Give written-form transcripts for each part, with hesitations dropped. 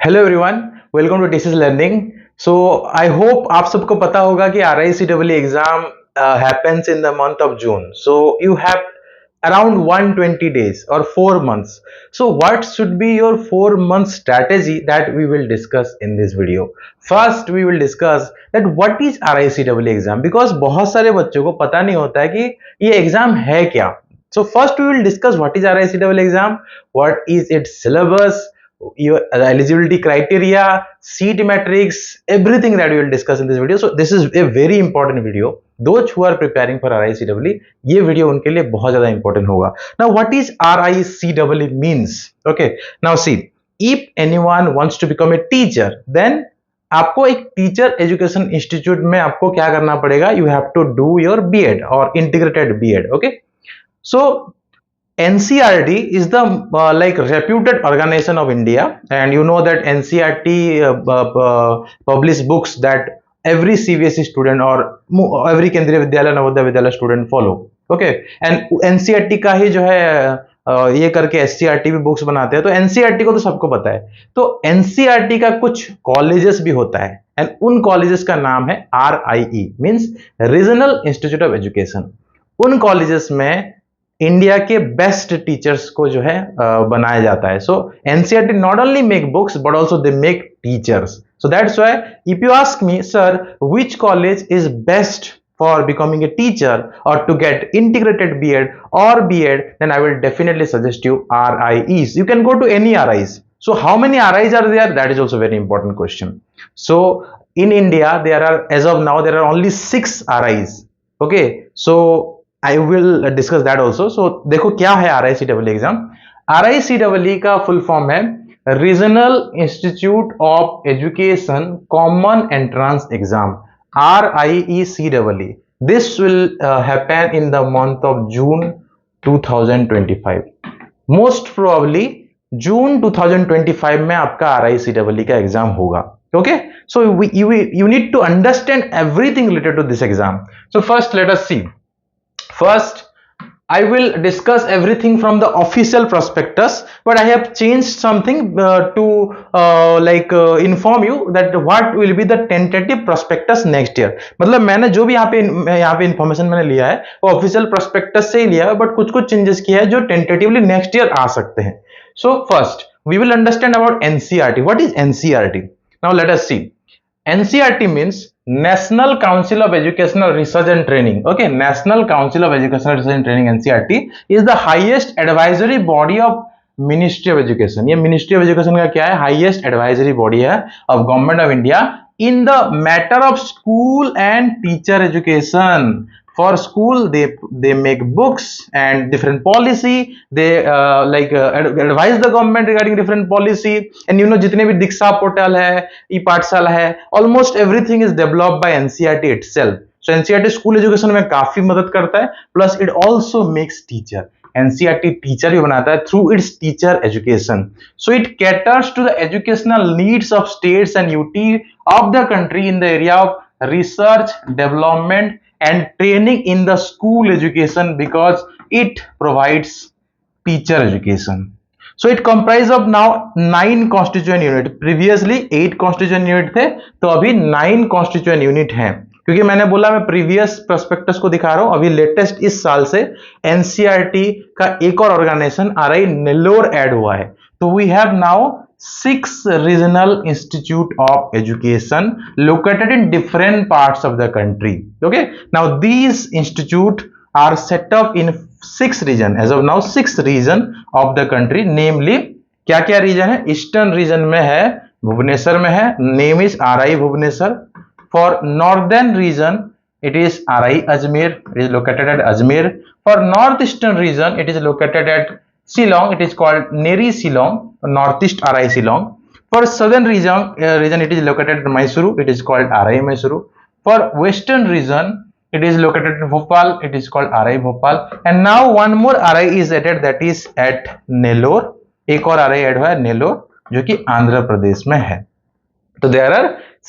Hello everyone, welcome to TCS learning. So I hope आप सबको पता होगा कि RICEE exam happens in the month of June. So you have around 120 days or 4 months. So what should be your 4 month strategy that we will discuss in this video? First we will discuss that what is RICEE exam, because बहुत सारे बच्चों को पता नहीं होता है कि ये एग्जाम है क्या। So first we will discuss what is RICEE exam, what is its syllabus, your eligibility criteria, seat matrix, everything that we will discuss in this video. So this is a very important video. Those who are preparing for RICEE, ये video उनके लिए बहुत ज़्यादा important होगा. Now what is RICEE means? Okay, now see, if anyone wants to become a teacher, then आपको एक teacher education institute में आपको क्या करना पड़ेगा? You have to do your B.Ed or integrated B.Ed. Okay, so NCERT is the like reputed organization of India, and you know that NCERT publish books that every CBSE student or every केंद्रीय विद्यालय Navodaya Vidyalaya student follow. Okay, and NCERT का ही जो है ये करके SCERT भी books बनाते हैं, तो NCERT को तो सबको पता है। तो NCERT का कुछ कॉलेजेस भी होता है, एंड उन कॉलेजेस का नाम है RIE, means regional institute of education. उन कॉलेजेस में इंडिया के बेस्ट टीचर्स को जो है बनाया जाता है। So NCERT not only make books but also they make teachers. So that's why if you ask me, sir which college is best for becoming a teacher or to get integrated B.Ed or B.Ed, then I will definitely suggest you RIEs. You can go to any RIs. So how many RIs are there? That is also a very important question. So in India there are, as of now, there are only 6 RIs. Okay, so I will discuss that also. So देखो क्या है RICEE exam. RICEE का full form है regional institute of education common entrance exam, RICEE. This will happen in the month of June 2025. Most probably June 2025 में आपका RICEE का exam होगा। Okay, so you need to understand everything related to this exam. So first let us see. First, I will discuss everything from the official prospectus, but I have changed something to inform you that what will be the tentative prospectus next year. मतलब मैंने जो भी यहाँ पे information मैंने लिया है वो ऑफिशियल प्रोस्पेक्टस से ही लिया है, बट कुछ चेंजेस किया है जो टेंटेटिवली नेक्स्ट ईयर आ सकते हैं। So first we will understand about NCERT. What is NCERT? Now let us see. NCERT means National Council of Educational Research and Training. Okay, National Council of Educational Research and Training, NCERT is the highest advisory body of Ministry of Education. ये Ministry of Education का क्या है? Highest advisory body है of Government of India in the matter of school and teacher education. For school they make books and different policy, they advise the government regarding different policy, and you know जितने भी दीक्षा portal है, ई पाठशाला है, almost everything is developed by NCERT itself. So NCERT school education में काफी मदद करता है, plus it also makes teacher. NCERT teacher भी बनाता है through its teacher education. So it caters to the educational needs of states and UT of the country in the area of research, development and training in the school education, because it provides teacher education. So it comprises of now 9 constituent unit. Previously 8 constituent unit थे, तो अभी 9 constituent unit हैं। क्योंकि मैंने बोला मैं previous prospectus को दिखा रहा हूं, अभी लेटेस्ट इस साल से NCERT का एक और ऑर्गेनाइजेशन RI नेल्लोर ऐड हुआ है। तो we have now 6 regional institute of education located in different parts of the country. Okay, now these institute are set up in 6 region. As of now 6 region of the country, namely क्या क्या reason है? Eastern region में है, भुवनेश्वर में है, name is RI Bhubaneswar. For northern region it is RI Ajmer, it is located at Ajmer. For northeastern region it is located at Shillong, it is called Neri Shillong, northeast RI Shillong. For southern region it is located at Mysuru, it is called RI Mysuru. For western region it is located at Bhopal, it is called RI Bhopal. And now one more RI is added, that is at Nellore. एक और RI add हुआ है Nellore, जो कि आंध्र प्रदेश में है। तो there are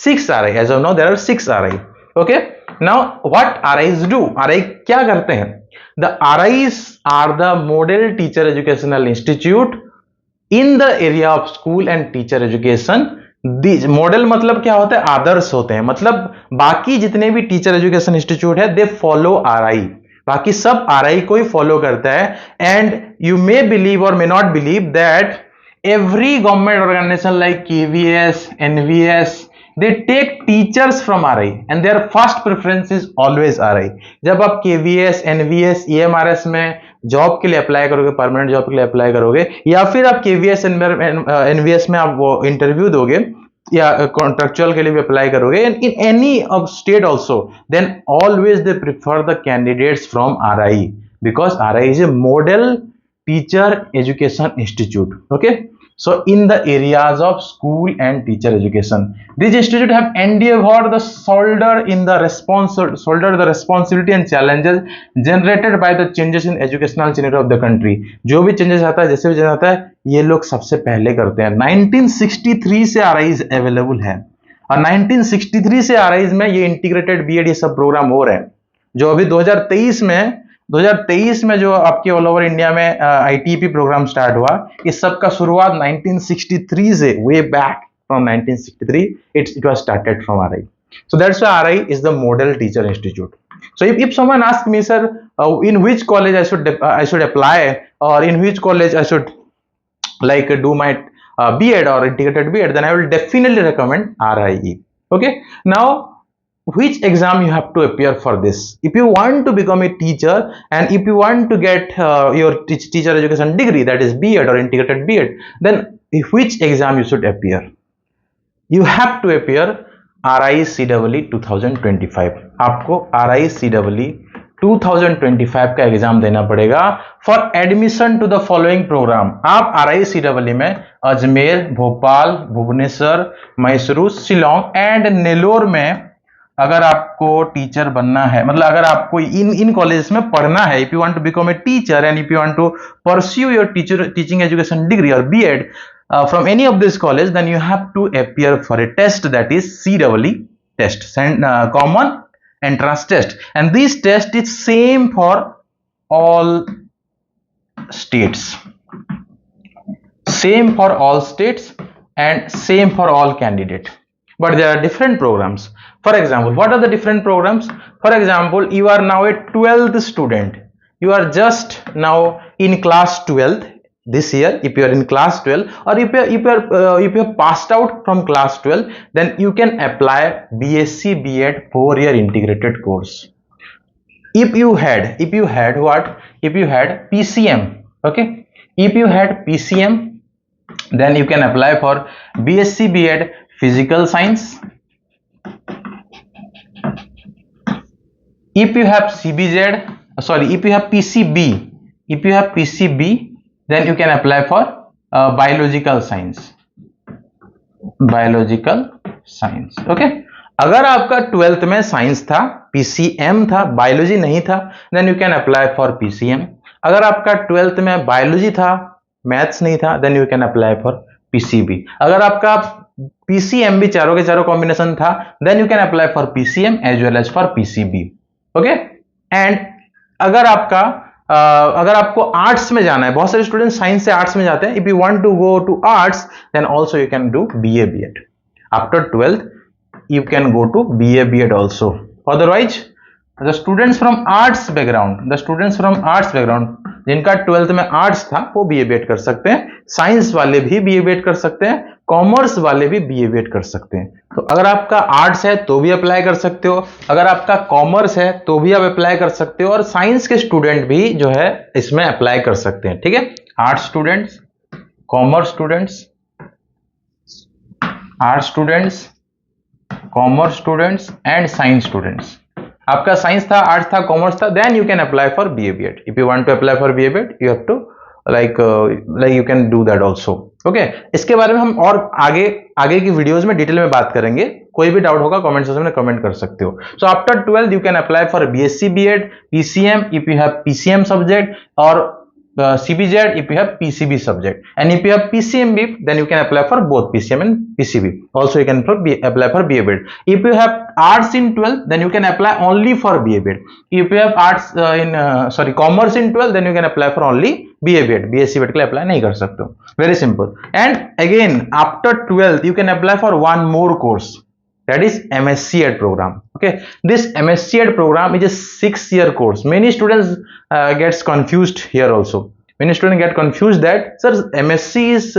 6 RI. As of now there are 6 RI. Okay, now what RIs do? RI क्या करते हैं? The RIs are the model teacher educational institute in the area of school and teacher education, model मतलब क्या होता है, आदर्श होते हैं, मतलब बाकी जितने भी टीचर एजुकेशन इंस्टीट्यूट है दे फॉलो आरआई, बाकी सब आरआई को ही फॉलो करता है। एंड यू मे बिलीव और may not believe that every government organization like KVS, NVS, they take teachers from RI and their first preference is always RI। जब आप KVS, NVS, EMRS में job के लिए apply करोगे, permanent job के लिए apply करोगे, या फिर आप KVS, NVS में आप वो इंटरव्यू दोगे या कॉन्ट्रेक्चुअल के लिए भी अप्लाई करोगे, in any of state also, then always they prefer the candidates from RI because RI is a model teacher education institute। Okay, so in the areas of school and teacher education, these institute have endeavored the shoulder the responsibility and challenges generated by the changes in educational scenario of the country। जो भी changes आता है, जैसे भी change आता है, ये लोग सबसे पहले करते हैं। 1963 से आरआईज अवेलेबल है और 1963 से आरआईज में ये इंटीग्रेटेड बीएड ये सब प्रोग्राम हो रहे हैं। जो अभी 2023 में जो आपके ऑल ओवर इंडिया में आईटीपी प्रोग्राम स्टार्ट हुआ, इस सब का शुरुआत 1963 से, way back from 1963 it was started from RI। So that's why RI is the model teacher institute। So if someone asks me, sir, in which college I should apply, or in which college I should like do my BEd or integrated BEd, then I will definitely recommend RIE। Okay, now which exam you have to appear for this? If you want to become a teacher and if you want to get your teacher education degree, that is BEd or integrated BEd, then which exam you should appear? You have to appear RICEE 2025। आपको RICEE 2025 का exam देना पड़ेगा for admission to the following program. आप RICEE में Ajmer, Bhopal, Bhubaneswar, Mysuru, Shillong and Nellore में अगर आपको teacher बनना है, मतलब अगर आपको इन कॉलेजेस में पढ़ना है, if you want to become a teacher and if you want to pursue your teaching education degree और BEd from any of this college, then you have to appear for a test, that is CEE test, common entrance test, and this test is same for all states, same for all states and same for all candidates, but there are different programs। For example, what are the different programs? For example, you are now a 12th student, you are just now in class 12th this year। If you are in class 12 or if you have passed out from class 12, then you can apply BSc BEd 4-year integrated course। If you had what, if you had PCM, okay, if you had PCM, then you can apply for BSc BEd physical science। If you have CBZ, sorry, if you have PCB, then you can apply for biological science, okay। अगर आपका 12th में science था, PCM था, biology नहीं था, then you can apply for PCM। अगर आपका 12th में बायोलॉजी था, मैथ्स नहीं था, then you can apply for PCB। अगर आपका PCM भी चारों के चारों कॉम्बिनेशन था, then you can apply for PCM as well as for PCB। Okay, and अगर आपको आर्ट्स में जाना है, बहुत सारे स्टूडेंट साइंस से आर्ट्स में जाते हैं, if you want to go to arts, then also you can do BA BEd after 12th, you can go to BA BEd also। Otherwise, the students from arts background, जिनका 12th में arts था, वो BA BEd कर सकते हैं। Science वाले भी BA BEd कर सकते हैं, कॉमर्स वाले भी BA BEd कर सकते हैं। तो अगर आपका आर्ट्स है तो भी अप्लाई कर सकते हो, अगर आपका कॉमर्स है तो भी आप अप्लाई कर सकते हो, और साइंस के स्टूडेंट भी जो है इसमें अप्लाई कर सकते हैं। ठीक है, arts students, commerce students, arts students, commerce students and science students. आपका साइंस था, आर्ट्स था, कॉमर्स था, then you can apply for BA BEd। If you want to apply for BA BEd, you have to like you can do that also. Okay, इसके बारे में हम और आगे की वीडियोस में डिटेल में बात करेंगे। कोई भी डाउट होगा कमेंट सेक्शन में कमेंट कर सकते हो। So after 12 you can apply for BSc BEd, PCM if you have PCM subject, और CBZ if you have PCB subject, and if you have PCMB, then you can apply for both PCM and PCB. Also you can apply for BA BEd. If you have arts in 12th, then you can apply only for BA BEd. If you have arts commerce in 12th, then you can apply for only BA BEd. BSc BEd के लिए apply नहीं कर सकते हो. Very simple. And again after 12th you can apply for one more course, that is MSc Ed program. Okay, this MSc Ed program is a 6-year course. Many students gets confused here also. Many students get confused that sir, MSc is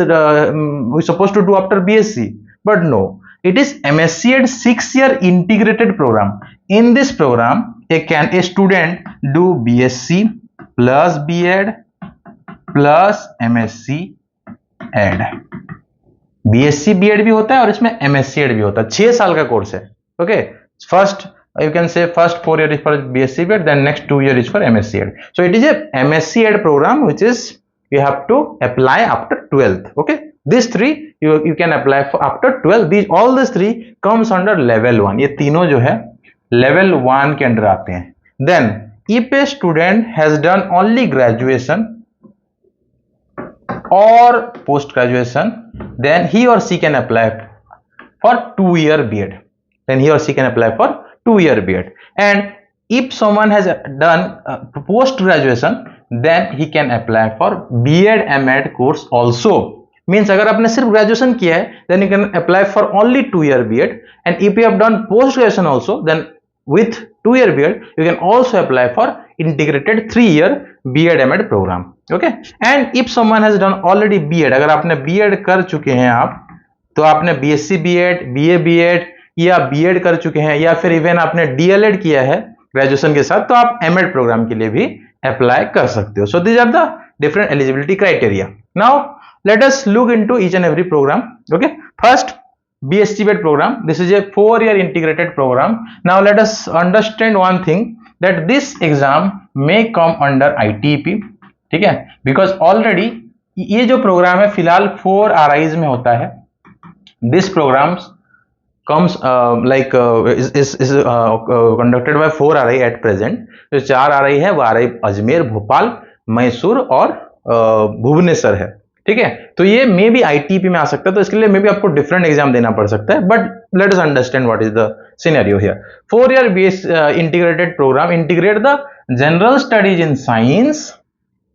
we supposed to do after BSc, but no, it is MSc Ed 6-year integrated program. In this program a student do BSc plus BEd plus MSc Ed. BSc BEd भी होता है और इसमें MSc Ed भी होता है. 6 साल का कोर्स है. Okay, first you can say first 4 years is for BSc BEd, then next 2 years is for MSc Ed. So it is a MSc Ed program which is you have to apply after 12th. Okay, these three you can apply for after 12th. These all these three comes under level 1. ये तीनों जो है level 1 के अंदर आते हैं. Then if a student has done only graduation or post graduation, then he or she can apply for 2-year BEd. Then he or she can apply for 2-year BEd. And if someone has done post graduation, then he can apply for BEd MEd course also. Means अगर आपने सिर्फ graduation किया है, then you can apply for only 2-year BEd. And if you have done post graduation also, then with 2-year BEd you can also apply for integrated 3-year BEd MEd program. Okay, and if someone has done already BEd, अगर आपने BEd कर चुके हैं आप, तो आपने BSc BEd, BA BEd या BEd कर चुके हैं, या फिर इवन आपने DLEd किया है ग्रेजुएशन के साथ, तो आप MEd प्रोग्राम के लिए भी अप्लाई कर सकते हो. So these are the different eligibility criteria. Now let us look into each and every program. Okay, first BSc BEd program. This is a 4-year integrated program. Now let us understand one thing, that this exam may come under ITP. ठीक है, because already ये जो programme है फिलहाल 4 RIs में होता है. This programs comes is conducted by 4 RI at present. जो 4 RI है वो RI अजमेर, भोपाल, मैसूर और भुवनेश्वर है. ठीक है, तो ये मे बी ITP में आ सकता है, तो इसके लिए मे बी आपको डिफरेंट एग्जाम देना पड़ सकता है. But let us understand what is the scenario here. 4-year base integrated program integrate the general studies in science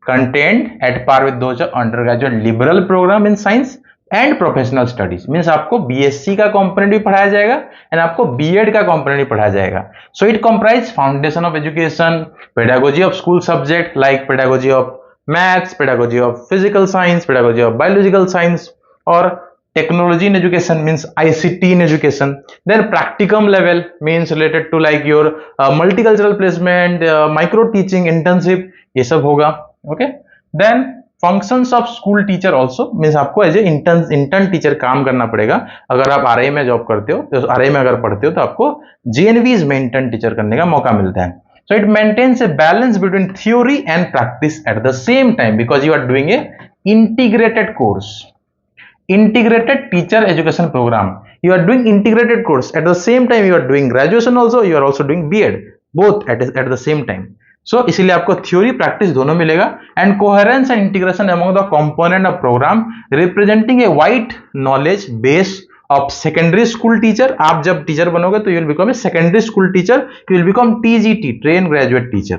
content at par with those undergraduate liberal program in science and professional studies. Means आपको BSc का component भी पढ़ाया जाएगा and आपको BEd का component भी पढ़ाया जाएगा. So it comprise foundation of education, pedagogy of school subject like pedagogy of maths, pedagogy of physical science, pedagogy of biological science, और technology in education means ICT in education. Then practicum level means related to like your multicultural placement, micro teaching, internship, ये सब होगा. Okay, then functions of school teacher also means आपको as a intern teacher काम करना पड़ेगा. अगर आप RI में जॉब करते हो, तो RI में अगर पढ़ते हो तो आपको JNVs में इंटर्न टीचर करने का मौका मिलता है. So it maintains a balance between theory and practice at the same time, because you are doing a integrated course, integrated teacher education program. You are doing integrated course at the same time you are doing graduation also, you are also doing BEd, both at the same time. So इसीलिए आपको theory practice दोनों मिलेगा. And coherence and integration among the component of program representing a wide knowledge base of secondary school teacher. आप जब teacher बनोगे तो you will become a secondary school teacher, you will become TGT, train graduate teacher.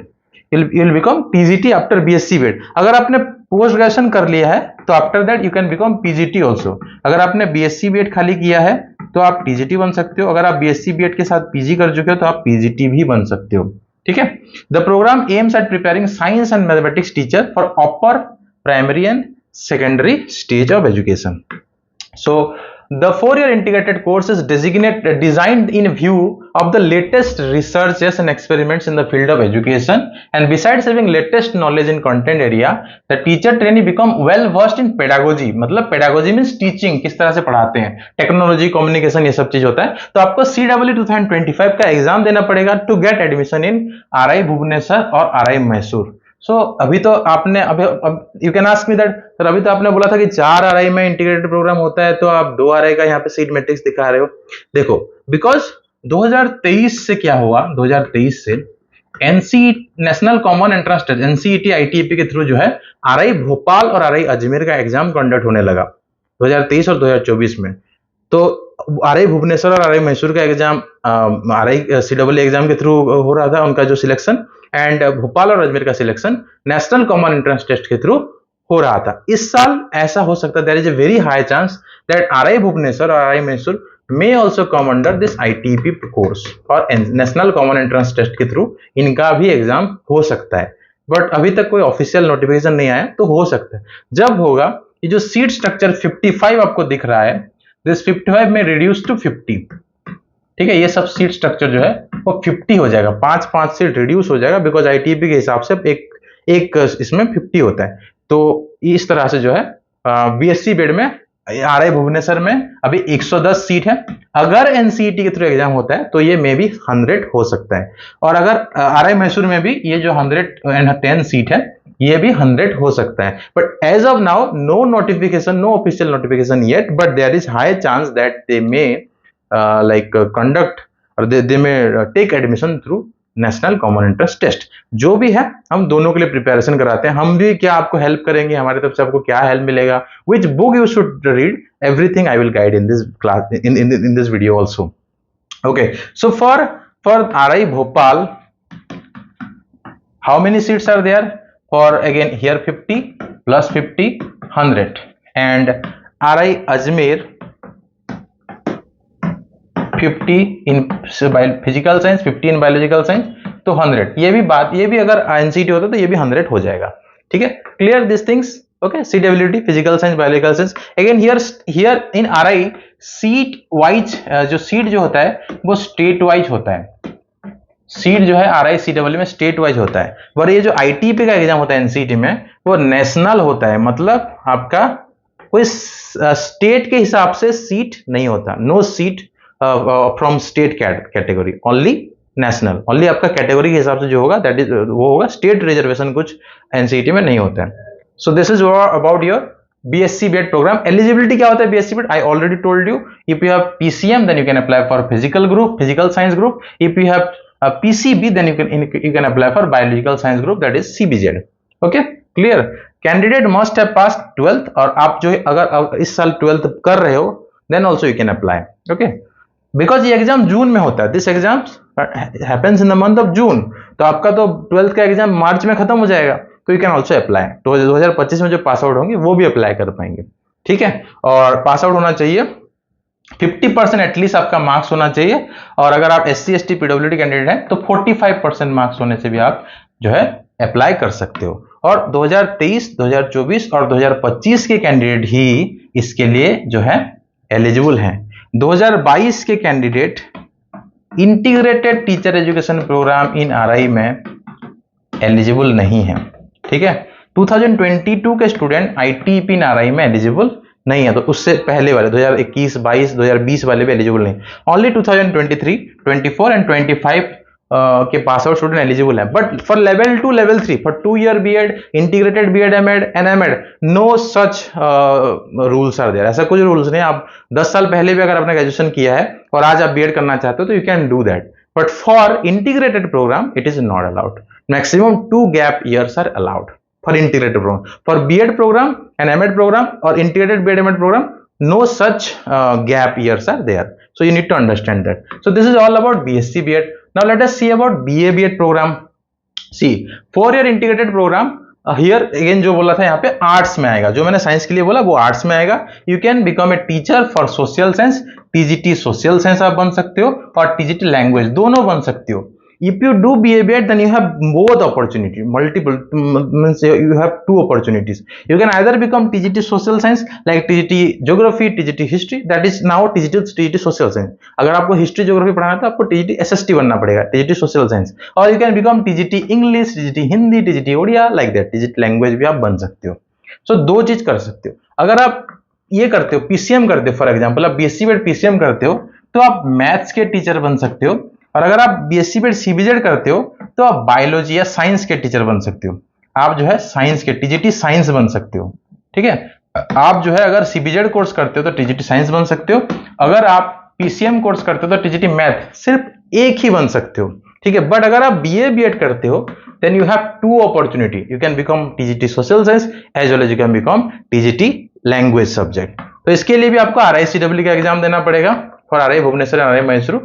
You will become TGT after BSc BEd. अगर आपने post graduation कर लिया है तो after that you can become PGT also. अगर आपने BSc BEd खाली किया है तो आप TGT बन सकते हो. अगर आप BSc BEd के साथ PG कर चुके हो तो आप PGT भी बन सकते हो. ठीक है. The program aims at preparing science and mathematics teacher for upper primary and secondary stage of education. So the 4-year integrated course is designed in view of the latest researches and experiments in the field of education, and besides having latest knowledge in content area, the teacher trainee become well versed in pedagogy. मतलब pedagogy means teaching, किस तरह से पढ़ाते हैं, technology, communication, ये सब चीज होता है. तो आपको CEE 2025 का एग्जाम देना पड़ेगा to get admission in RI Bhubaneswar और RI मैसूर. सो अभी तो आपने अभी you can ask me that sir, अभी तो आपने बोला था कि 4 RI में इंटीग्रेटेड प्रोग्राम होता है, तो आप 2 RI का यहाँ पे सीट मैट्रिक्स दिखा रहे हो. देखो, बिकॉज 2023 से क्या हुआ, 2023 से NC national common entrance test NCET ITEP के थ्रू जो है आरआई भोपाल और आरआई अजमेर का एग्जाम कंडक्ट होने लगा 2023 और 2024 में। तो आरआई भुवनेश्वर और आरआई मैसूर का एग्जाम आरआई सीडब्ल्यू एग्जाम के थ्रू हो रहा था उनका जो सिलेक्शन, एंड भोपाल और अजमेर का selection national common entrance test के थ्रू हो रहा था। इस साल ऐसा हो सकता है, there is a very high chance that RI Bhubaneswar और RI Mysore may also come under this ITP course और नेशनल कॉमन एंट्रेंस टेस्ट के थ्रू इनका भी एग्जाम हो सकता है, बट अभी तक कोई ऑफिशियल नोटिफिकेशन नहीं आया, तो हो सकता है। जब होगा, ये जो सीट स्ट्रक्चर 55 आपको दिख रहा है, दिस 55 में रिड्यूस टू 50, ठीक है, ये सब सीट स्ट्रक्चर जो है वो 50 हो जाएगा, 5-5 सीट रिड्यूस हो जाएगा, बिकॉज आईटीपी के हिसाब से एक इसमें 50 होता है। तो इस तरह से जो है बीएससी बेड में आरआई भुवनेश्वर में अभी 110 सीट है। अगर एनसीईटी के थ्रू एग्जाम होता है तो ये मे बी 100 हो सकता है, और अगर आरआई मैसूर में भी ये जो 110 सीट है ये भी 100 हो सकता है। But as of now no notification, no official notification yet, but there is high chance that they may conduct और they may take admission through national common entrance test. जो भी है हम दोनों के लिए प्रिपरेशन कराते हैं, हम भी क्या आपको हेल्प करेंगे, हमारी तरफ से आपको क्या हेल्प मिलेगा, which book you should read, everything I will guide in this class, in this video also. Okay, so for RI Bhopal how many seats are there? For again here 50 plus 50 100, and RI Ajmer 50 in physical science, 50 in biological science, तो 100। ये भी अगर NCT होता तो ये भी 100 हो जाएगा, ठीक है। Clear this things, okay. CWT physical science, biological science. Again here in RI seat wise, जो सीट जो होता है वो स्टेट वाइज होता है। सीट जो है आरआई सीडब्ल्यू में स्टेट वाइज होता है, और ये जो आईटीपी का एग्जाम होता है एनसीटी में वो नेशनल होता है, मतलब आपका कोई स्टेट के हिसाब से सीट नहीं होता, no seat from state category, only national, only आपका कैटेगरी के हिसाब से जो होगा दैट इज वो होगा, स्टेट रिजर्वेशन कुछ एनसीटी में नहीं होता है। So this is about your BSc BEd program. Eligibility क्या होता है BSc BEd? I already told you, if you have PCM then you can apply for physical group, physical science group. If you have PCB then you can apply for biological science group, that is CBZ. Okay, clear? Candidate must have passed 12th, और आप जो अगर इस साल 12th कर रहे हो then also you can apply. Okay, because ये एग्जाम जून में होता है, this exam happens in the month of June, तो आपका तो 12th का एग्जाम मार्च में खत्म हो जाएगा, तो you can also apply। तो 2025 में जो पास आउट होंगे वो भी अप्लाई कर पाएंगे, ठीक है। और पास आउट होना चाहिए 50% एटलीस्ट आपका मार्क्स होना चाहिए, और अगर आप SC ST PWD कैंडिडेट हैं तो 45% मार्क्स होने से भी आप जो है अप्लाई कर सकते हो। और 2023, 2024 और 2025 के कैंडिडेट ही इसके लिए जो है एलिजिबल हैं। 2022 के candidate integrated teacher education program in RI में एलिजिबल नहीं है, ठीक है। 2022 के स्टूडेंट आईटीपी इन आरआई में एलिजिबल नहीं है, तो उससे पहले वाले 2021, 22, 2020 वाले भी एलिजिबल नहीं, ओनली 2023, 24 एंड 25 के पास आउट स्टूडेंट एलिजिबल है। But for level 2, level 3, for 2 year BEd, integrated BEd, MEd and MEd, no such rules are there. ऐसा कुछ रूल्स नहीं। आप 10 साल पहले भी अगर आपने ग्रेजुएशन किया है और आज आप बीएड करना चाहते हो तो you can do that, but for integrated program it is not allowed. Maximum 2 gap years are allowed for integrated program. For BEd program and MEd program or integrated BEd MEd program, no such gap years are there. So you need to understand that. So this is all about BSc BEd. Now let us see about BA BEd program. See, 4-year integrated program. Here again जो बोला था यहाँ पे arts में आएगा, जो मैंने science के लिए बोला वो आर्ट्स में आएगा। You can become a teacher for social science, TGT social science आप बन सकते हो, और TGT language दोनों बन सकते हो। If you do BA BEd, then you have both opportunity, multiple, means you have 2 opportunities. You can either become TGT social science like TGT geography, TGT history, that is now TGT social science. अगर आपको history geography पढ़ाना है तो आपको TGT SST बनना पड़ेगा, TGT social science. और you can become TGT English, TGT Hindi, TGT Odia, like that, TGT language भी आप बन सकते हो। So 2 चीज कर सकते हो। अगर आप ये करते हो, PCM करते हो, फॉर एग्जाम्पल आप BSc BEd PCM करते हो तो आप मैथ्स के टीचर बन सकते हो, और अगर आप BSc BEd CBZ करते हो तो आप बायोलॉजी या साइंस के टीचर बन सकते हो। आप जो है साइंस के TGT साइंस बन सकते हो, ठीक है। आप जो है अगर CBZ कोर्स करते हो तो TGT साइंस बन सकते हो। अगर आप PCM कोर्स करते हो तो TGT मैथ सिर्फ एक ही बन सकते हो, ठीक है। बट अगर आप बीए बीएड करते हो then you have two opportunity, you can become TGT social science as well as you can become TGT language subject. तो इसके लिए भी आपको आरआईसीडब्ल्यू का एग्जाम देना पड़ेगा for RI Bhubaneswar and RI Mysore.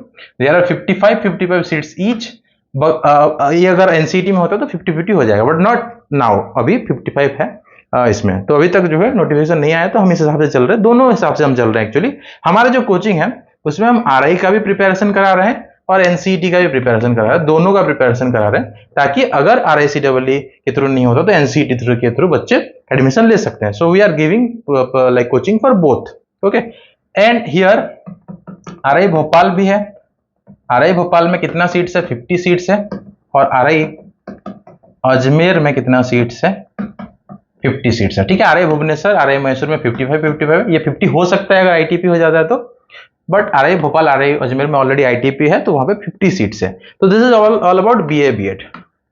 There are 55 seats each. ये अगर एनसीईटी में होता तो 50-50 हो जाएगा, बट नॉट नाउ, अभी 55 है इसमें। तो अभी तक जो है नोटिफिकेशन नहीं आया, तो हम इस हिसाब से चल रहे हैं, दोनों हिसाब से हम चल रहे हैं। एक्चुअली हमारा जो कोचिंग है उसमें हम आरआई का भी प्रिपरेशन करा रहे हैं और एनसीईटी का भी प्रिपरेशन करा रहे हैं, दोनों का प्रिपरेशन करा रहे हैं, ताकि अगर आरआईसीडब्ल्यू के थ्रू नहीं होता तो एनसीईटी थ्रू के थ्रू बच्चे एडमिशन ले सकते हैं। So we are giving like coaching for both. Okay, and here RI Bhopal भी है। आरआई भोपाल में कितना सीट्स है? 50 सीट्स है। और आरआई अजमेर में कितना सीट्स है? 50 सीट्स है। ठीक है, आरआई भुवनेश्वर आरआई मैसूर में 55 ये 50 हो सकता है अगर आईटीपी हो जाता है तो, but RI Bhopal RI Ajmer में ऑलरेडी आईटीपी है तो वहां पे 50 सीट्स है। तो this is all about BA BEd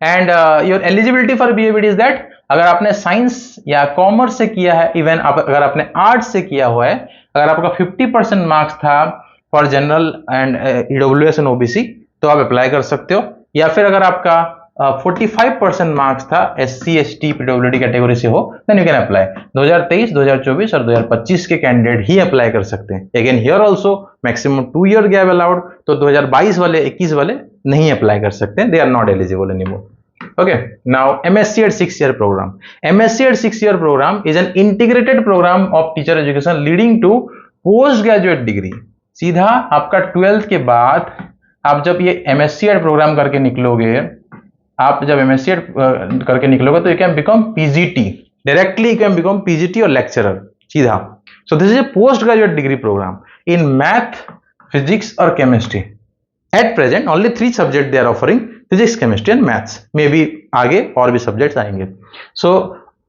and your eligibility for BA BEd is that अगर आपने साइंस या कॉमर्स से किया है, इवन अगर आपने आर्ट्स से किया हुआ है, अगर आपका 50% मार्क्स था for general and EWS and OBC तो आप अप्लाई कर सकते हो। या फिर अगर आपका 45% मार्क्स था एससी एसटी पीडब्ल्यूडी कैटेगरी से हो देन यू कैन अप्लाई। 2023, 2024 और 2025 के कैंडिडेट ही अप्लाई कर सकते हैं। Again here also maximum 2 year gap allowed, तो 2022 वाले 21 वाले नहीं अप्लाई कर सकते, they are not eligible anymore. Okay, now MSc at 6-year program. MSc at 6-year program is an integrated program of teacher education leading to postgraduate degree. सीधा आपका 12th के बाद आप जब ये MSc at प्रोग्राम करके निकलोगे, आप जब MSc at करके निकलोगे तो you can become PGT directly, you can become PGT और लेक्चरर सीधा। So this is a post graduate degree program in math, physics और chemistry. At present only 3 subject they are offering, physics chemistry and maths, may be आगे और भी subjects आएंगे। So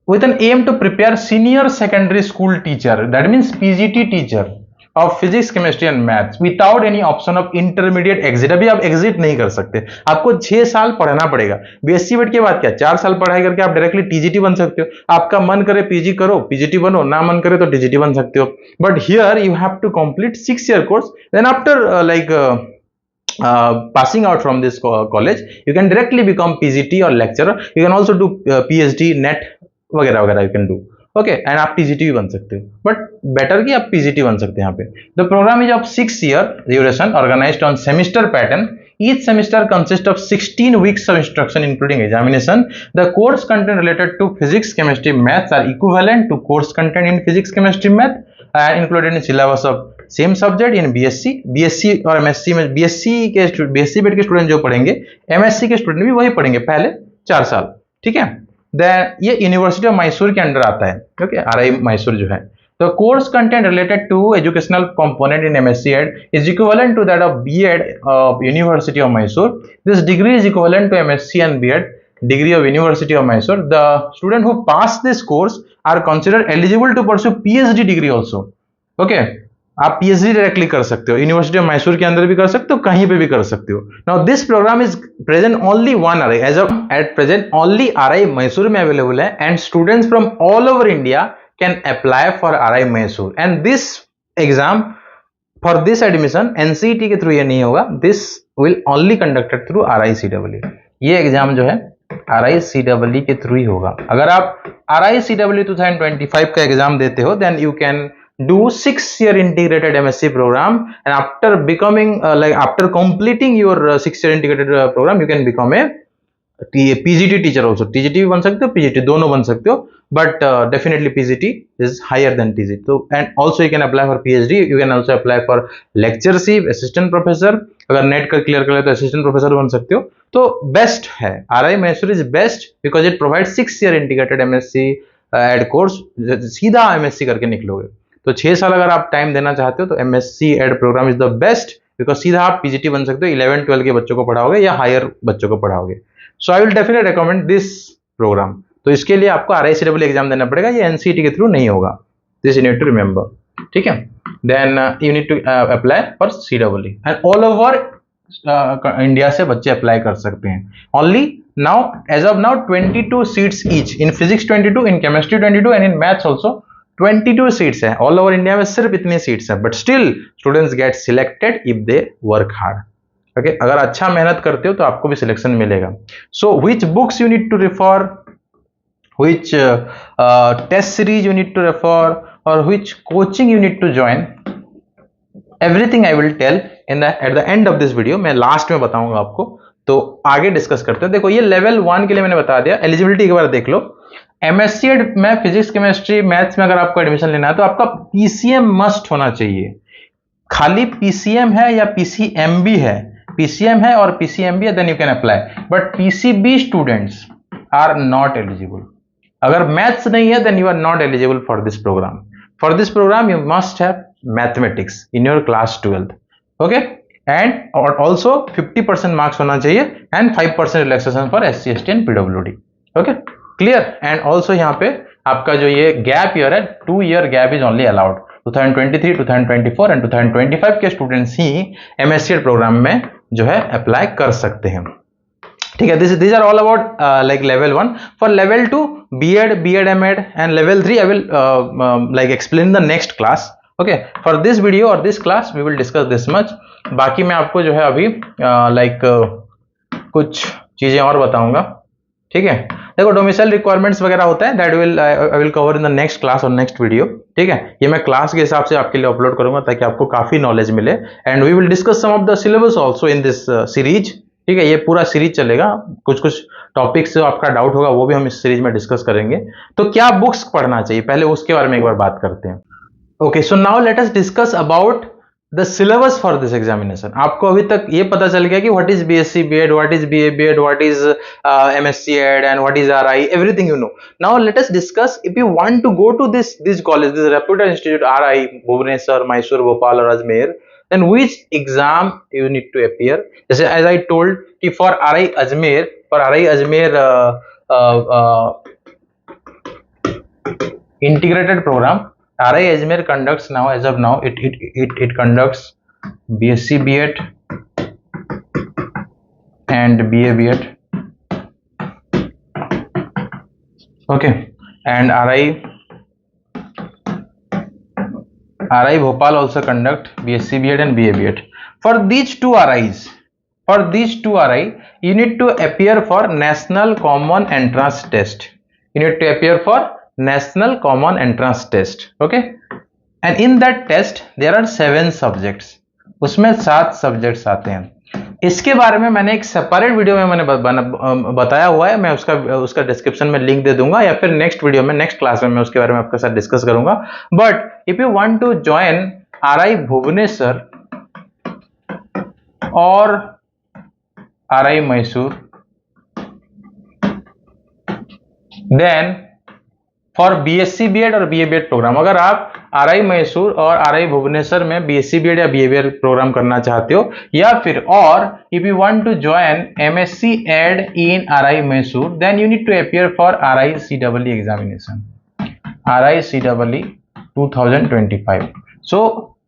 with an aim to prepare senior secondary school teacher, that means PGT teacher of physics chemistry and maths without any option of intermediate exit. अभी आप exit नहीं कर सकते, आपको 6 साल पढ़ना पड़ेगा। बीएससी बीएड के बाद क्या 4 साल पढ़ाई करके आप डायरेक्टली टीजीटी बन सकते हो। आपका मन करे पीजी करो, पीजीटी बनो, ना मन करे तो टीजीटी बन सकते हो। But here you have to complete 6 year course, then after passing out from this college you can directly become PGT or lecturer. You can also do PhD NET वगैरह वगैरह you can do. Okay, and आप TGT भी बन सकते हो, but better कि आप PGT बन सकते हैं यहाँ पे। The program is of 6 year duration organized on semester pattern. Each semester consists of 16 weeks of instruction including examination. The course content related to physics, chemistry, maths are equivalent to course content in physics, chemistry, math included in syllabus of same subject in BSc और MSc में। BSc BEd के student जो पढ़ेंगे MSc के student भी वही पढ़ेंगे पहले 4 साल। ठीक है, ये यूनिवर्सिटी ऑफ मैसूर के अंडर आता है। ओके, आरआई मैसूर जो है। तो course content related to educational component in MSc Ed is equivalent to that of BEd of University of Mysore. This degree is equivalent to MSc and BEd degree of University of Mysore. The student who pass this course are considered eligible to pursue PhD degree also. Okay, आप PhD directly कर सकते हो, university of Mysore के अंदर भी कर सकते हो, कहीं पे भी कर सकते हो। Now this program is present only one RI, as of at present only RI Mysore में अवेलेबल है, and students from all over India can apply for RI Mysore. And this exam for this admission NCET के through ये नहीं होगा, this will only conducted through RICW. ये exam जो है आरआईसीडब्ल्यू के थ्रू ही होगा। अगर आप आरआईसीडब्ल्यू 2025 का एग्जाम देते हो then you can do 6-year integrated MSc program, and after becoming after completing your 6-year integrated program you can become a PGT teacher also. TGT भी बन सकते हो, PGT दोनों बन सकते हो, but definitely PGT is higher than TGT. So and also you can apply for PhD, you can also apply for lectureship, assistant professor. अगर net कर क्लियर कर ले तो assistant professor बन सकते हो। तो बेस्ट है RI Mysore is best because it provide 6-year integrated MSc Ed course, सीधा MSc करके निकलोगे। तो 6 साल अगर आप टाइम देना चाहते हो तो MSc Ed program is the best because सीधा आप पीजीटी बन सकते हो, 11-12 के बच्चों को पढ़ाओगे या हायर बच्चों को पढ़ाओगे। So I will definitely recommend this program. तो इसके लिए आपको आरआईसीडब्ल्यू एग्जाम देना पड़ेगा, ये एनसीईटी के थ्रू नहीं होगा, this you need to remember. ठीक है, then you need to apply for CW and all over India से बच्चे अप्लाई कर सकते हैं। Only now as of now 22 seats each, in physics 22, in chemistry 22 and in maths also 22 seats हैं। All over India में सिर्फ इतनी सीट्स हैं, but still students get selected if they work hard. Okay अगर अच्छा मेहनत करते हो तो आपको भी सिलेक्शन मिलेगा. So which books you need to refer, which test series you need to refer, or which coaching you need to join, everything I will tell in the at the end of this video. मैं last में बताऊंगा आपको. तो आगे discuss करते हैं. देखो ये लेवल 1 के लिए मैंने बता दिया. एलिजिबिलिटी एक बार देख लो. एमएससी में फिजिक्स केमिस्ट्री मैथ्स में अगर आपको एडमिशन लेना है तो आपका पीसीएम मस्ट होना चाहिए. खाली पीसीएम है या पीसीएमबी है, पीसीएम है और पीसीएमबी है, then you can apply. But PCB students are not eligible. अगर मैथ्स नहीं है then you are not eligible for this program. For this program you must have mathematics in your class 12th. Okay and also 50% marks होना चाहिए and 5% relaxation for SC ST and PWD. Okay clear. And also यहाँ पे आपका जो ये gap year है, 2 year gap is only allowed. 2023, 2024 and 2025 के students ही MSc programme में जो है अप्लाई कर सकते हैं. ठीक है. these are all about like level 1. For level 2 B.Ed, M.Ed and level 3 I will like explain the next class. Okay, for this video or this class we will discuss this much. बाकी मैं आपको जो है अभी कुछ चीजें और बताऊंगा. ठीक है. देखो डोमिसाइल रिक्वायरमेंट्स वगैरह होता है, that I will cover in the next class और नेक्स्ट वीडियो. ठीक है. ये मैं क्लास के हिसाब से आपके लिए अपलोड करूंगा ताकि आपको काफी नॉलेज मिले. And we will discuss some of the syllabus also in this series. ठीक है. ये पूरा सीरीज चलेगा. कुछ टॉपिक्स जो आपका डाउट होगा वो भी हम इस सीरीज में डिस्कस करेंगे. तो क्या बुक्स पढ़ना चाहिए पहले उसके बारे में एक बार बात करते हैं. Okay so now let us discuss about the syllabus for this examination. आपको अभी तक ये पता चल गया कि what is BSc BEd, what is BA BEd, what is MSc Ed and what is RI, everything you know. Now let us discuss if you want to go to this college, this reputed institute RI Bhubaneswar, Mysore, Bhopal और Ajmer, then which exam you need to appear. जैसे as I told कि for RI Ajmer integrated program, RI Ajmer conducts now, as of now it conducts BSc B.Ed and BA B.Ed. Okay, and RI Bhopal also conduct BSc B.Ed and BA B.Ed. For these two RIs, you need to appear for National Common Entrance Test. You need to appear for National Common Entrance Test. Okay, and in that test there are 7 subjects. उसमें 7 subjects आते हैं. इसके बारे में मैंने एक separate video में मैंने बताया हुआ है. मैं उसका डिस्क्रिप्शन में लिंक दे दूंगा या फिर नेक्स्ट वीडियो में, नेक्स्ट क्लास में मैं उसके बारे में आपके साथ डिस्कस करूंगा. But if you want to join RI Bhubaneswar और RI Mysore, then for BSc BEd और बीए बीएड प्रोग्राम, अगर आप आरआई मैसूर और आरआई भुवनेश्वर में बीएससी बीएड या बीए बीएड प्रोग्राम करना चाहते हो, या फिर और if you want to join MSc Ed in RI Mysore, then you need to appear for RI CW examination, RI CW 2025. So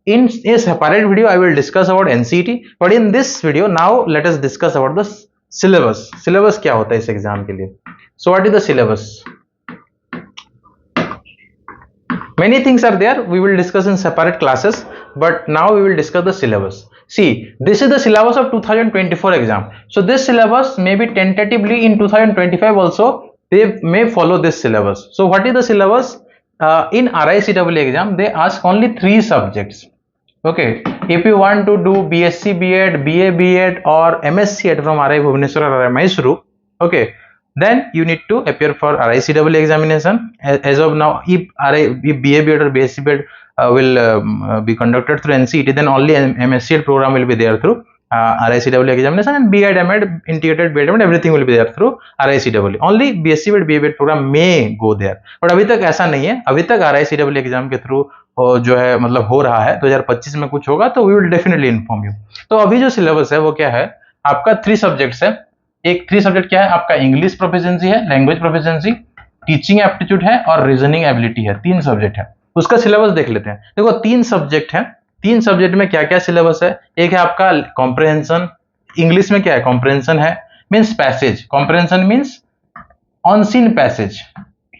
in a separate video I will discuss about NCET, but in this video now let us discuss about the syllabus. Syllabus क्या होता है इस exam के लिए. So what is the syllabus? Many things are there, we will discuss in separate classes, but now we will discuss the syllabus. See, this is the syllabus of 2024 exam. So this syllabus may be tentatively in 2025 also they may follow this syllabus. So what is the syllabus? In RICW exam they ask only 3 subjects. Okay, if you want to do BSc BEd, BA BEd or MSc ED from RI Bhubaneswar or RI Mysuru, okay, then you need to appear for RICW examination. As of now, if BA BEd or BSc BEd will be conducted through NCET, then only MSc ED program will be there through RICW examination, and BEd MEd integrated BEd MEd everything will be there through RICW. Only BSc BEd BA BEd program may go there, but अभी तक ऐसा नहीं है. अभी तक RICW exam के through जो है मतलब हो रहा है. 2025 में कुछ होगा तो we will definitely inform you. तो अभी जो सिलेबस है वो क्या है, आपका 3 सब्जेक्ट्स है. एक 3 सब्जेक्ट क्या है आपका, इंग्लिश प्रोफिशिएंसी है, लैंग्वेज प्रोफिशिएंसी, टीचिंग एप्टीट्यूड है और रीजनिंग एबिलिटी है. 3 सब्जेक्ट है. उसका सिलेबस देख लेते हैं. देखो 3 सब्जेक्ट है. 3 सब्जेक्ट में क्या क्या सिलेबस है. एक है आपका कॉम्प्रिहेंशन. इंग्लिश में क्या है, कॉम्प्रिहेंशन है, means passage. Comprehension means unseen passage.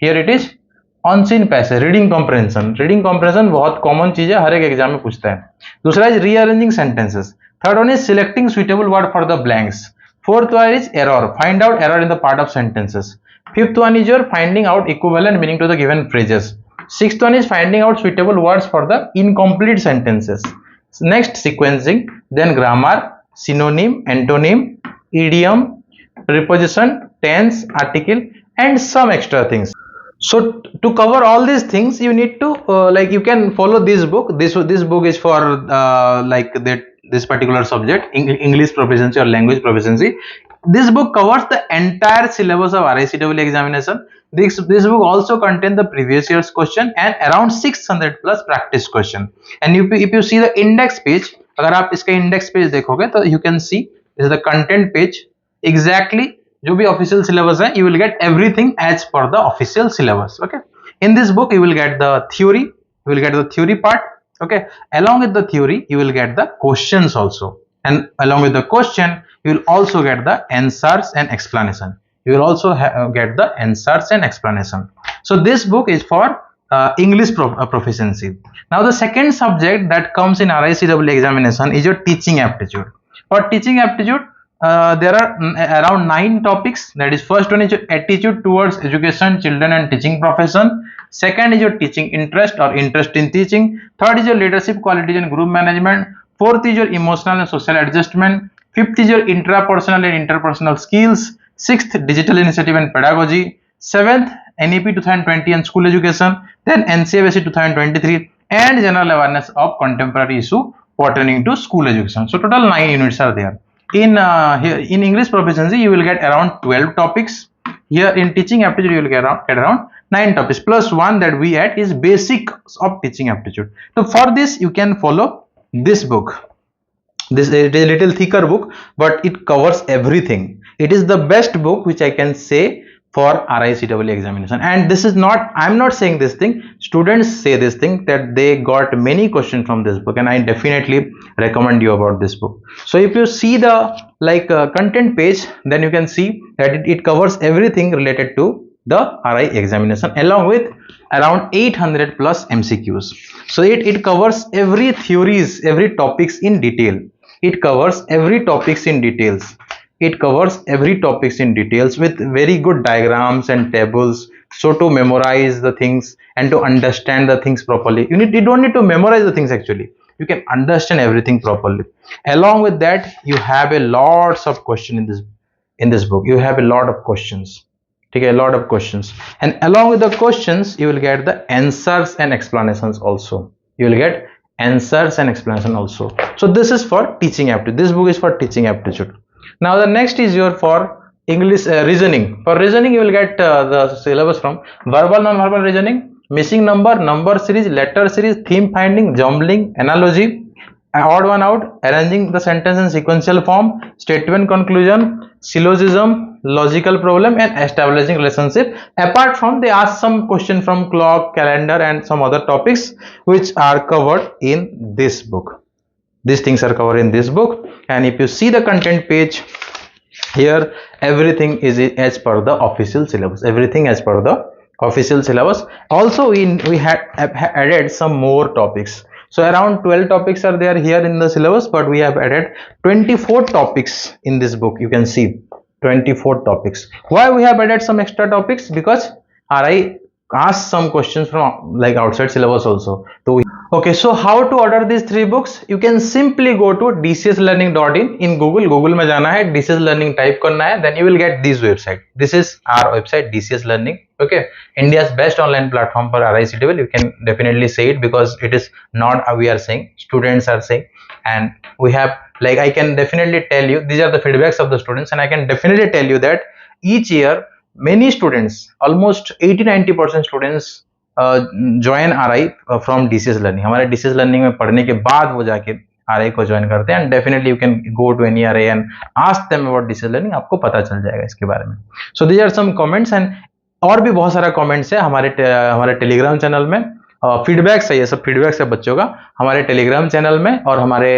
Here it is unseen passage. Reading comprehension. Reading comprehension बहुत कॉमन चीज है, हर एक एग्जाम में पूछता है. दूसरा is rearranging sentences. Third one is selecting suitable word for the blanks. Fourth one is error. Find out error in the part of sentences. Fifth one is your finding out equivalent meaning to the given phrases. Sixth one is finding out suitable words for the incomplete sentences. Next, sequencing, then grammar, synonym, antonym, idiom, preposition, tense, article, and some extra things. So to cover all these things, you need to like you can follow this book. This book is for like this particular subject, English proficiency or language proficiency. This book covers the entire syllabus of RICEE examination. This book also contains the previous year's question and around 600 plus practice question. And if you see the index page, अगर आप इसका index page देखोगे तो you can see this is the content page. Exactly जो भी official syllabus है, you will get everything as per the official syllabus. Okay, in this book you will get the theory, part. Okay, along with the theory you will get the questions also, and along with the question you will also get the answers and explanation. Get the answers and explanation. So this book is for English proficiency. Now the second subject that comes in RICEE examination is your teaching aptitude. For teaching aptitude, there are around 9 topics. That is, first one is your attitude towards education, children and teaching profession. Second is your teaching interest or interest in teaching. Third is your leadership qualities and group management. Fourth is your emotional and social adjustment. Fifth is your intrapersonal and interpersonal skills. Sixth, digital initiative and pedagogy. Seventh, NEP 2020 and school education. Then NCFSE 2023 and general awareness of contemporary issue pertaining to school education. So total 9 units are there. In English proficiency you will get around 12 topics. Here in teaching aptitude you will get around 9 topics plus one that we add is basics of teaching aptitude. So for this you can follow this book. This is a little thicker book, but it covers everything. It is the best book which I can say for RICEE examination. And this is not, I'm not saying this thing, students say this thing that they got many questions from this book, and I definitely recommend you about this book. So if you see the content page, then you can see that it covers everything related to the RI examination along with around 800 plus MCQs. So it covers every theories, every topics in detail. It covers every topics in details. It covers every topics in details with very good diagrams and tables, so to memorize the things and to understand the things properly. You don't need to memorize the things actually. You can understand everything properly. Along with that, you have a lots of questions in this book. You have a lot of questions. Okay, a lot of questions. And along with the questions, you will get the answers and explanations also. You will get answers and explanation also. So this is for teaching aptitude. This book is for teaching aptitude. Now the next is your for English reasoning. For reasoning you will get the syllabus from verbal, non-verbal reasoning, missing number, number series, letter series, theme finding, jumbling, analogy, odd one out, arranging the sentence in sequential form, statement conclusion, syllogism, logical problem, and establishing relationship. Apart from, they ask some question from clock, calendar, and some other topics which are covered in this book. These things are covered in this book, and if you see the content page here, everything is as per the official syllabus. Everything as per the official syllabus. Also, we had added some more topics. So around 12 topics are there here in the syllabus, but we have added 24 topics in this book. You can see 24 topics. Why we have added some extra topics? Because RI asked some questions from outside syllabus also. So okay, so how to order these 3 books? You can simply go to dcslearning.in in Google में जाना है, DCS Learning type करना है, then you will get this website. This is our website, DCS Learning. Okay, India's best online platform for RICEE. You can definitely say it because it is not we are saying, students are saying, and we have I can definitely tell you these are the feedbacks of the students, and I can definitely tell you that each year many students, almost 80-90% students join RI from DCS learning. हमारे DCS learning में पढ़ने के बाद वो जाके RI को join करते हैं, and definitely you can go to any RI and ask them about DCS learning. आपको पता चल जाएगा इसके बारे में. So these are some comments, and और भी बहुत सारा कमेंट्स है हमारे टेलीग्राम चैनल में. फीडबैक्स है, ये सब फीडबैक्स है बच्चों का हमारे टेलीग्राम चैनल में, और हमारे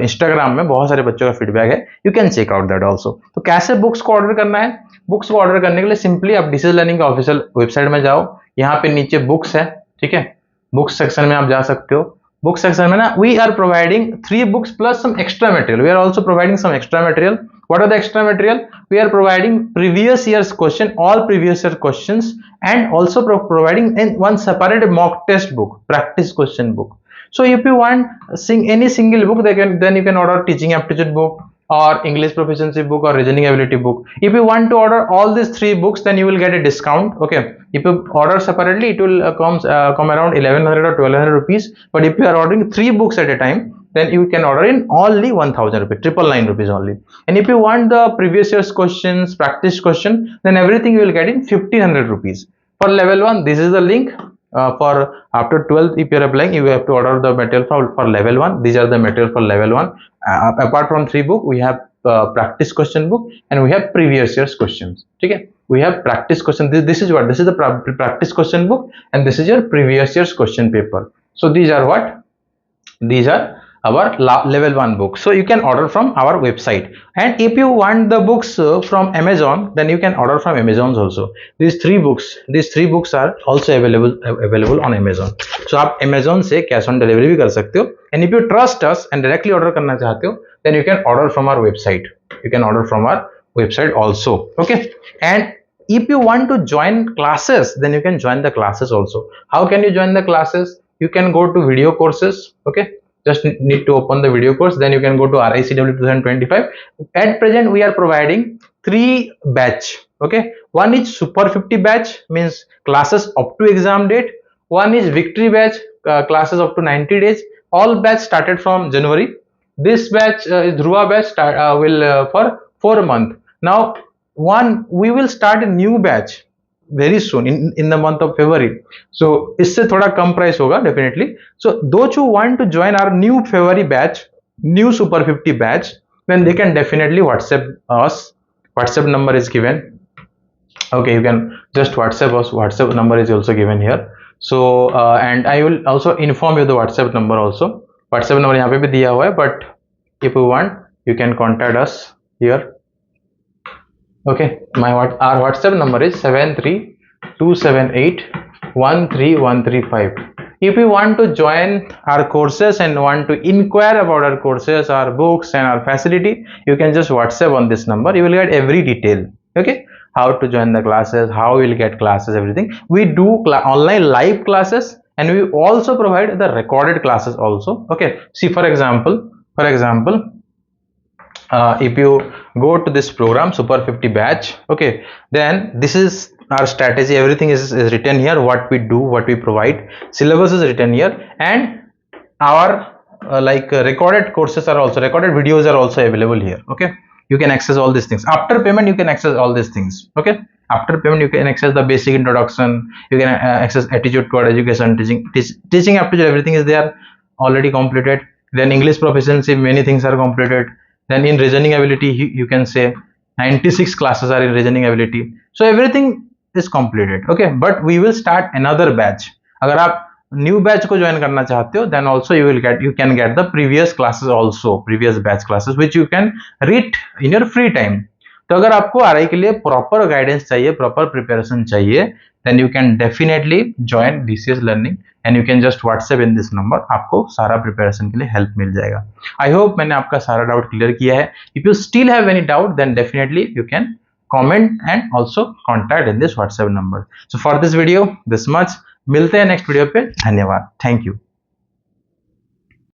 इंस्टाग्राम में बहुत सारे बच्चों का फीडबैक है. You can check out that also. तो कैसे बुक्स को ऑर्डर करना है? बुक्स को ऑर्डर करने के लिए सिंपली आप DCS लर्निंग का ऑफिशियल वेबसाइट में जाओ. यहाँ पे नीचे बुक्स है, ठीक है, बुक्स सेक्शन में आप जा सकते हो. बुक सेक्शन में ना, we are providing 3 books plus some extra material. We are also providing some extra material. What are the extra material? We are providing previous year's question, all previous year questions, and also providing one separate mock test book, practice question book. So if you want any single book, then you can order teaching aptitude book, or English proficiency book, or reasoning ability book. If you want to order all these 3 books, then you will get a discount. Okay, if you order separately, it will come around 1100 or 1200 rupees. But if you are ordering 3 books at a time, then you can order in only 1000 rupees, 999 rupees only. And if you want the previous year's questions, practice question, then everything you will get in 1500 rupees. For level 1, this is the link. For after 12th, if you are applying, you have to order the material for level 1. These are the material for level 1. Apart from 3 book, we have practice question book, and we have previous year's questions. Okay, we have practice question. This is what, this is the practice question book, and this is your previous year's question paper. So these are what, these are our level 1 book. So you can order from our website. And if you want the books from Amazon, then you can order from Amazon also. These three books are also available on Amazon. So आप Amazon से cash on delivery भी कर सकते हो. And if you trust us and directly order करना चाहते हो, then you can order from our website. You can order from our website also. Okay. And if you want to join classes, then you can join the classes also. How can you join the classes? You can go to video courses. Okay, just need to open the video course, then you can go to RICW 2025. At present, we are providing 3 batch. Okay, one is super 50 batch, means classes up to exam date. One is victory batch, classes up to 90 days. All batch started from January. This batch is Dhruva batch, will for 4 months. Now we will start a new batch very soon in the month of February. So इससे थोड़ा कम price होगा definitely. So those who want to join our new February batch, new super 50 batch, then they can definitely WhatsApp us. WhatsApp number is given. Okay, you can just WhatsApp us. WhatsApp number is also given here. So and I will also inform you the WhatsApp number also. WhatsApp number यहाँ पे भी दिया हुआ है, but if you want, you can contact us here. Okay, our WhatsApp number is 73278131335. If you want to join our courses and want to inquire about our courses, our books, and our facility, you can just WhatsApp on this number. You will get every detail. Okay, how to join the classes, how you will get classes, everything. We do online live classes, and we also provide the recorded classes also. Okay, see, for example, if you go to this program super 50 batch, okay, then this is our strategy. Everything is written here, what we do, what we provide. Syllabus is written here, and our recorded courses are also, recorded videos are also available here. Okay, you can access all these things. After payment, you can access all these things. Okay, after payment, you can access the basic introduction, you can access attitude toward education, teaching aptitude, everything is there already completed. Then English proficiency, many things are completed. Then in reasoning ability, you can say 96 classes are in reasoning ability. So everything is completed. Okay, but we will start another batch. अगर आप new batch को join करना चाहते हो, then also you can get the previous classes also, previous batch classes, which you can read in your free time. तो अगर आपको RI के लिए proper guidance चाहिए, proper preparation चाहिए, then you can definitely join DCS Learning, and you can just WhatsApp in this number. आपको सारा preparation के लिए help मिल जाएगा. I hope मैंने आपका सारा doubt clear किया है. If you still have any doubt, then definitely you can comment and also contact in this WhatsApp number. So for this video, this much. मिलते हैं next video पे. धन्यवाद. Thank you.